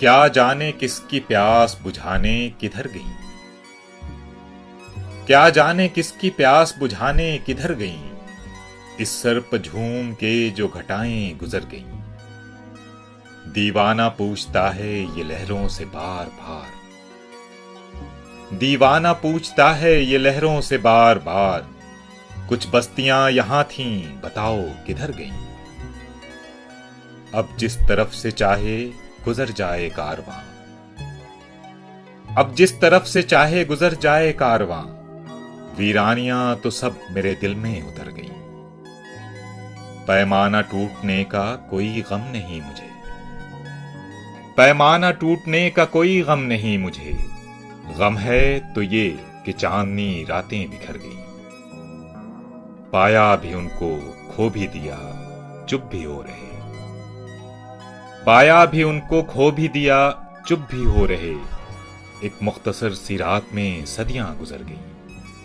क्या जाने किसकी प्यास बुझाने किधर गई। क्या जाने किसकी प्यास बुझाने किधर गई। इस सर पर झूम के जो घटाएं गुजर गई। दीवाना पूछता है ये लहरों से बार बार। दीवाना पूछता है ये लहरों से बार बार। कुछ बस्तियां यहां थीं बताओ किधर गईं। अब जिस तरफ से चाहे गुजर जाए कारवां। अब जिस तरफ से चाहे गुजर जाए कारवां। वीरानियां तो सब मेरे दिल में उतर गईं। पैमाना टूटने का कोई गम नहीं मुझे। पैमाना टूटने का कोई गम नहीं मुझे। गम है तो ये कि चांदनी रातें बिखर गईं। पाया भी उनको खो भी दिया चुप भी हो रहे। पाया भी उनको खो भी दिया चुप भी हो रहे। एक मुख्तसर सी रात में सदियां गुजर गईं।